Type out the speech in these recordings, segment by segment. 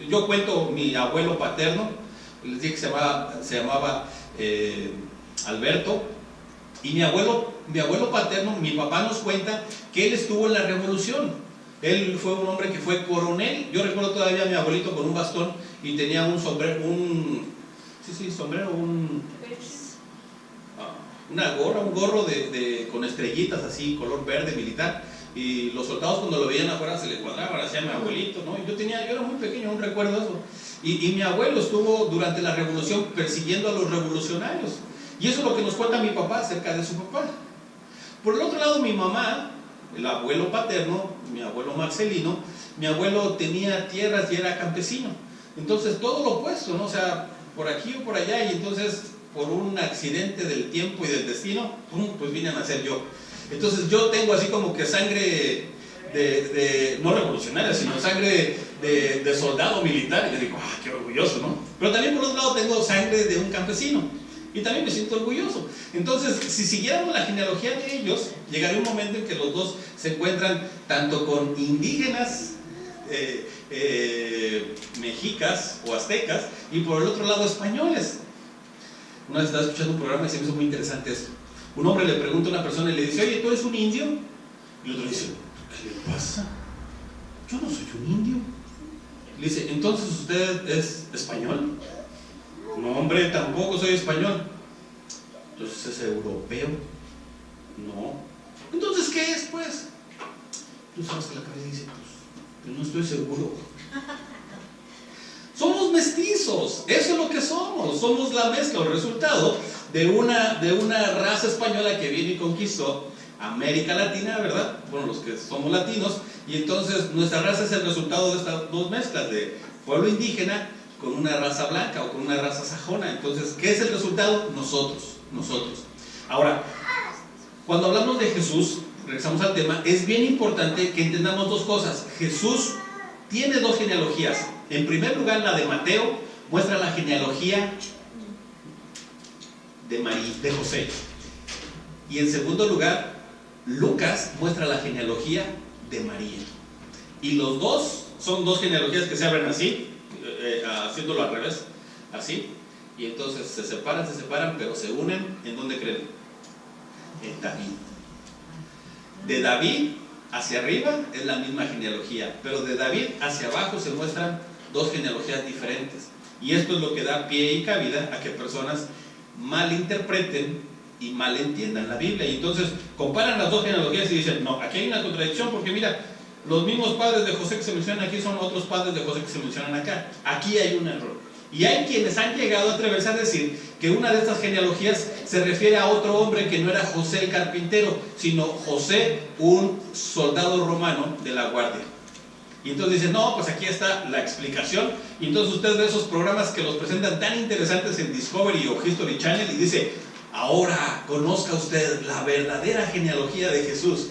yo cuento mi abuelo paterno, les dije que se llamaba Alberto, y mi abuelo paterno, mi papá nos cuenta que él estuvo en la revolución. Él fue un hombre que fue coronel. Yo recuerdo todavía a mi abuelito con un bastón y tenía un sombrero, una gorra, un gorro con estrellitas así, color verde militar. Y los soldados cuando lo veían afuera se le cuadraban, hacía mi abuelito, ¿no? Yo era muy pequeño, no recuerdo eso. Y mi abuelo estuvo durante la revolución persiguiendo a los revolucionarios. Y eso es lo que nos cuenta mi papá acerca de su papá. Por el otro lado, mi mamá, el abuelo paterno, mi abuelo Marcelino, mi abuelo tenía tierras y era campesino. Entonces todo lo opuesto, ¿no? O sea, por aquí o por allá, y entonces por un accidente del tiempo y del destino, pues vine a nacer yo. Entonces yo tengo así como que sangre no revolucionaria, sino sangre de soldado militar. Y yo digo, qué orgulloso, ¿no? Pero también por otro lado tengo sangre de un campesino. Y también me siento orgulloso. Entonces, si siguiéramos la genealogía de ellos, llegaría un momento en que los dos se encuentran tanto con indígenas, mexicas o aztecas, y por el otro lado españoles. Una vez estaba escuchando un programa y se me hizo muy interesante esto. Un hombre le pregunta a una persona y le dice, oye, ¿tú eres un indio? Y el otro dice, ¿qué le pasa? Yo no soy un indio. Le dice, ¿entonces usted es español? No, hombre, tampoco soy español. Entonces es europeo. No. Entonces, ¿qué es, pues? Tú sabes que la cabeza dice, pues no estoy seguro. Somos mestizos, eso es lo que somos la mezcla, el resultado de una raza española que viene y conquistó América Latina, ¿verdad? Bueno, los que somos latinos, y entonces nuestra raza es el resultado de estas dos mezclas, de pueblo indígena con una raza blanca o con una raza sajona. Entonces, ¿qué es el resultado? Nosotros. Ahora, cuando hablamos de Jesús, regresamos al tema, es bien importante que entendamos dos cosas. Jesús tiene dos genealogías. En primer lugar, la de Mateo muestra la genealogía de José. Y en segundo lugar, Lucas muestra la genealogía de María. Y los dos son dos genealogías que se abren así, haciéndolo al revés, así. Y entonces se separan, pero se unen. ¿En dónde creen? En David. De David hacia arriba es la misma genealogía, pero de David hacia abajo se muestran dos genealogías diferentes. Y esto es lo que da pie y cabida a que personas malinterpreten y malentiendan la Biblia. Y entonces comparan las dos genealogías y dicen, no, aquí hay una contradicción, porque mira, los mismos padres de José que se mencionan aquí son otros padres de José que se mencionan acá. Aquí hay un error. Y hay quienes han llegado a atreverse a decir que una de estas genealogías se refiere a otro hombre que no era José el carpintero, sino José, un soldado romano de la guardia. Y entonces dicen, no, pues aquí está la explicación. Y entonces usted ve esos programas que los presentan tan interesantes en Discovery o History Channel y dice, ahora conozca usted la verdadera genealogía de Jesús.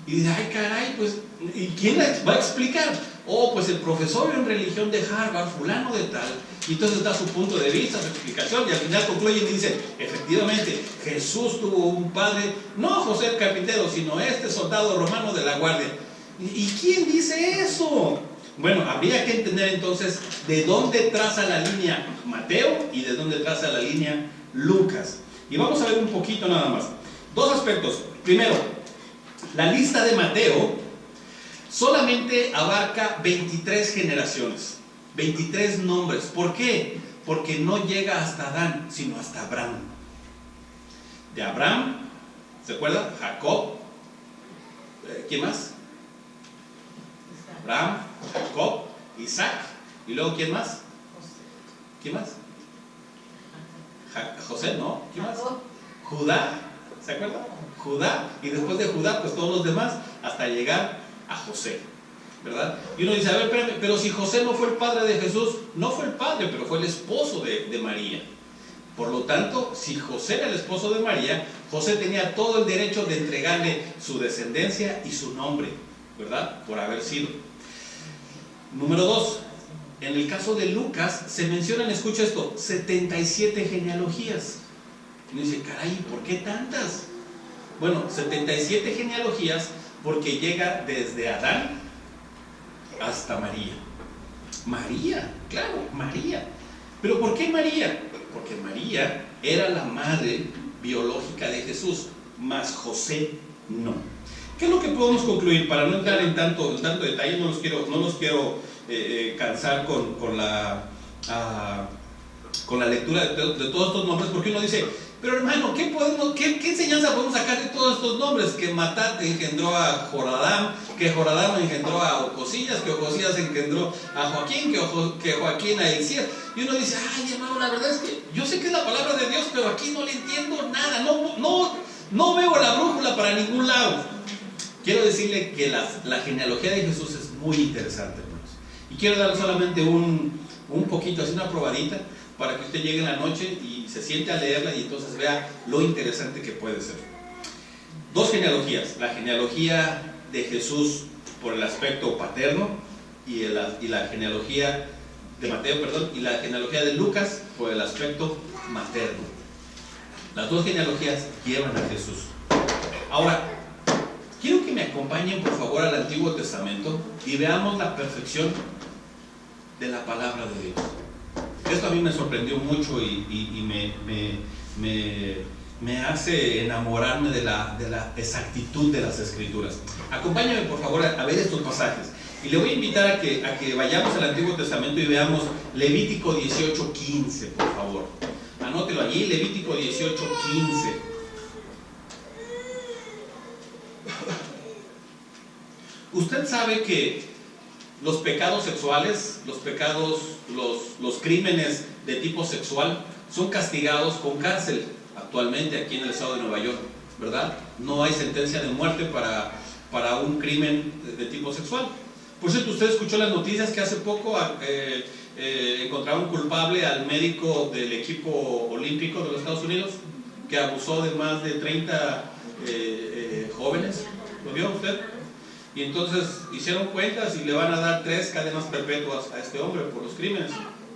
Y dice, ay caray, pues, ¿y quién la va a explicar? Oh, pues el profesor en religión de Harvard, fulano de tal. Y entonces da su punto de vista, su explicación, y al final concluyen y dicen, efectivamente, Jesús tuvo un padre, no José el carpintero, sino este soldado romano de la guardia. ¿Y quién dice eso? Bueno, habría que entender entonces de dónde traza la línea Mateo y de dónde traza la línea Lucas. Y vamos a ver un poquito nada más. Dos aspectos. Primero, la lista de Mateo solamente abarca 23 generaciones, 23 nombres. ¿Por qué? Porque no llega hasta Adán, sino hasta Abraham. De Abraham, ¿se acuerdan? Jacob, ¿quién más? Abraham, Jacob, Isaac, y luego ¿quién más? ¿Quién más? José, ¿no? ¿Quién más? Judá, ¿se acuerdan? Judá, y después de Judá, pues todos los demás, hasta llegar a José, ¿verdad? Y uno dice, a ver, espérame, pero si José no fue el padre de Jesús, no fue el padre, pero fue el esposo de María. Por lo tanto, si José era el esposo de María, José tenía todo el derecho de entregarle su descendencia y su nombre, ¿verdad? Por haber sido. Número 2, en el caso de Lucas se mencionan, escucha esto, 77 genealogías. Y uno dice, caray, ¿por qué tantas? Bueno, 77 genealogías porque llega desde Adán hasta María. María, claro, María. ¿Pero por qué María? Porque María era la madre biológica de Jesús, mas José no. ¿Qué es lo que podemos concluir? Para no entrar en tanto detalle, no los quiero cansar con la lectura de todos estos nombres, porque uno dice, pero hermano, ¿qué enseñanza podemos sacar de todos estos nombres? Que Matat engendró a Joradam, que Joradam engendró a Ocosías, que Ocosías engendró a Joaquín, que Joaquín a Elías. Y uno dice, ay hermano, la verdad es que yo sé que es la palabra de Dios, pero aquí no le entiendo nada, no veo la brújula para ningún lado. Quiero decirle que la genealogía de Jesús es muy interesante, hermanos. Y quiero darle solamente un poquito, así una probadita, para que usted llegue en la noche y se siente a leerla y entonces vea lo interesante que puede ser. Dos genealogías: la genealogía de Jesús por el aspecto paterno y la genealogía de Mateo, y la genealogía de Lucas por el aspecto materno. Las dos genealogías llevan a Jesús. Ahora, quiero que me acompañen por favor al Antiguo Testamento y veamos la perfección de la palabra de Dios. Esto a mí me sorprendió mucho y me hace enamorarme de la exactitud de las Escrituras. Acompáñame por favor a ver estos pasajes. Y le voy a invitar a que vayamos al Antiguo Testamento y veamos Levítico 18:15, por favor. Anótelo allí, Levítico 18:15. Usted sabe que los pecados sexuales, los crímenes de tipo sexual son castigados con cárcel actualmente aquí en el estado de Nueva York, ¿verdad? No hay sentencia de muerte para un crimen de tipo sexual. Por cierto, usted escuchó las noticias que hace poco encontraron culpable al médico del equipo olímpico de los Estados Unidos que abusó de más de 30 jóvenes. ¿Lo vio usted? Y entonces hicieron cuentas y le van a dar 3 cadenas perpetuas a este hombre por los crímenes,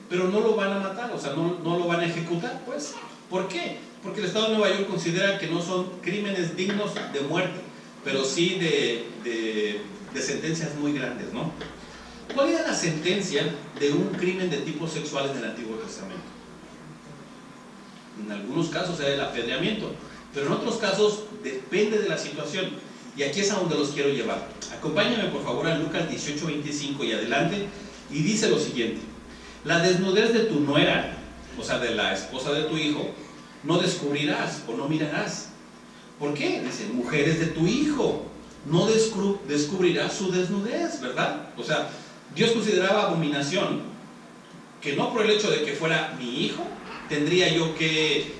pero no lo van a matar, o sea, no lo van a ejecutar, pues. ¿Por qué? Porque el estado de Nueva York considera que no son crímenes dignos de muerte, pero sí de sentencias muy grandes, ¿no? ¿Cuál era la sentencia de un crimen de tipo sexual en el Antiguo Testamento? En algunos casos era el apedreamiento, pero en otros casos depende de la situación. Y aquí es a donde los quiero llevar. Acompáñame por favor a Lucas 18:25 y adelante, y dice lo siguiente: la desnudez de tu nuera, o sea de la esposa de tu hijo, no descubrirás o no mirarás. ¿Por qué? Dice, mujeres de tu hijo, no descubrirás su desnudez, ¿verdad? O sea, Dios consideraba abominación que no por el hecho de que fuera mi hijo tendría yo que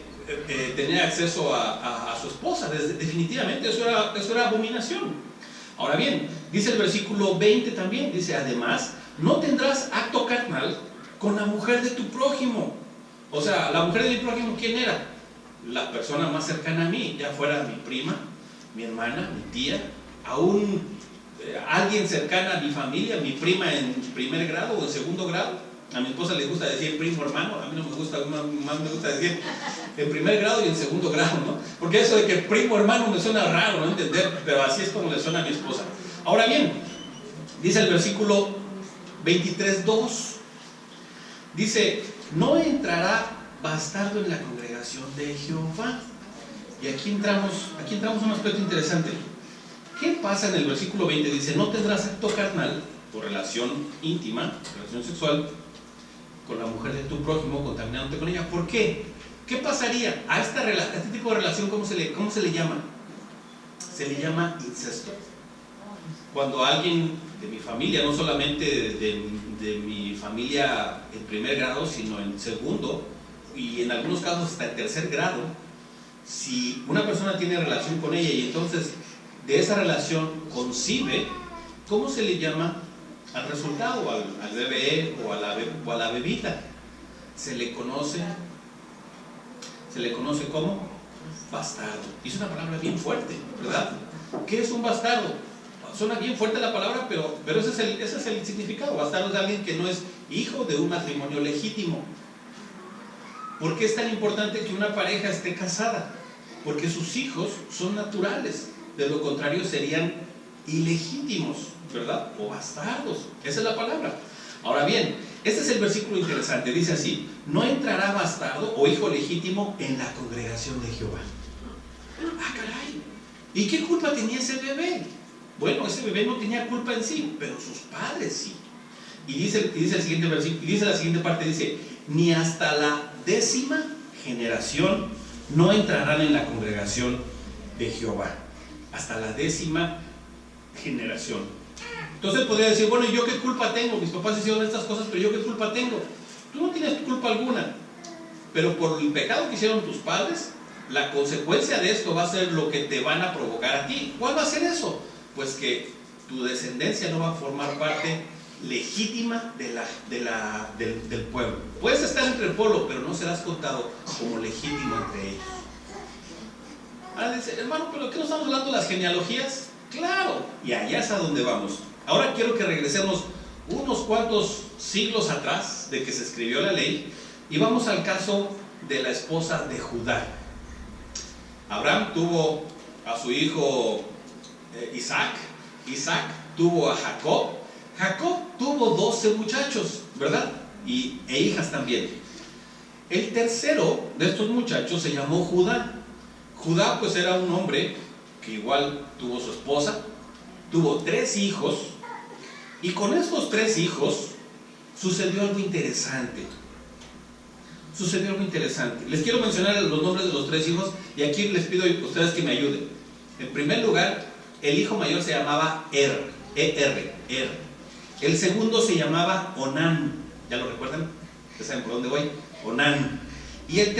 tener acceso a su esposa. Definitivamente eso era abominación. Ahora bien, dice el versículo 20 también, dice, además, no tendrás acto carnal con la mujer de tu prójimo. O sea, la mujer de mi prójimo, ¿quién era? La persona más cercana a mí, ya fuera mi prima, mi hermana, mi tía, aún alguien cercana a mi familia, mi prima en primer grado o en segundo grado. A mi esposa le gusta decir primo hermano, a mí no me gusta, más me gusta decir en primer grado y en segundo grado, ¿no? Porque eso de que primo hermano me suena raro, ¿no? Entender, pero así es como le suena a mi esposa. Ahora bien, dice el versículo 23:2, dice, no entrará bastardo en la congregación de Jehová. Y aquí entramos a un aspecto interesante. ¿Qué pasa en el versículo 20? Dice, no tendrás acto carnal por relación íntima, relación sexual, con la mujer de tu prójimo, contaminándote con ella. ¿Por qué? ¿Qué pasaría? A este tipo de relación, ¿cómo se le llama? Se le llama incesto. Cuando alguien de mi familia, no solamente de mi familia en primer grado, sino en segundo, y en algunos casos hasta en tercer grado, si una persona tiene relación con ella y entonces de esa relación concibe, ¿cómo se le llama al resultado, al bebé o a la bebita? Se le conoce como bastardo. Y es una palabra bien fuerte, ¿verdad? ¿Qué es un bastardo? Suena bien fuerte la palabra, pero ese es el significado. Bastardo es alguien que no es hijo de un matrimonio legítimo. ¿Por qué es tan importante que una pareja esté casada? Porque sus hijos son naturales, de lo contrario serían ilegítimos, ¿verdad? O bastardos, esa es la palabra. Ahora bien, este es el versículo interesante, dice así: no entrará bastardo o hijo legítimo en la congregación de Jehová. Ah, caray, ¿y qué culpa tenía ese bebé? Bueno, ese bebé no tenía culpa en sí, pero sus padres sí. Y dice el siguiente versículo, y dice la siguiente parte, dice: ni hasta la 10ª generación no entrarán en la congregación de Jehová. Hasta la 10ª generación. Entonces podría decir: bueno, ¿y yo qué culpa tengo? Mis papás hicieron estas cosas, pero ¿yo qué culpa tengo? Tú no tienes culpa alguna. Pero por el pecado que hicieron tus padres, la consecuencia de esto va a ser lo que te van a provocar a ti. ¿Cuál va a ser eso? Pues que tu descendencia no va a formar parte legítima del pueblo. Puedes estar entre el pueblo, pero no serás contado como legítimo entre ellos. Ahora dice: hermano, ¿pero qué no estamos hablando de las genealogías? Claro, y allá es a donde vamos. Ahora quiero que regresemos unos cuantos siglos atrás de que se escribió la ley y vamos al caso de la esposa de Judá. Abraham tuvo a su hijo Isaac. Isaac tuvo a Jacob. Jacob tuvo 12 muchachos, ¿verdad? E hijas también. El tercero de estos muchachos se llamó Judá. Judá pues era un hombre que igual tuvo su esposa, tuvo 3 hijos, y con estos 3 hijos sucedió algo interesante. Les quiero mencionar los nombres de los 3 hijos, y aquí les pido a ustedes que me ayuden. En primer lugar, el hijo mayor se llamaba Er. El segundo se llamaba Onán. ¿Ya lo recuerdan? ¿Ya saben por dónde voy? Onán. Y el tercero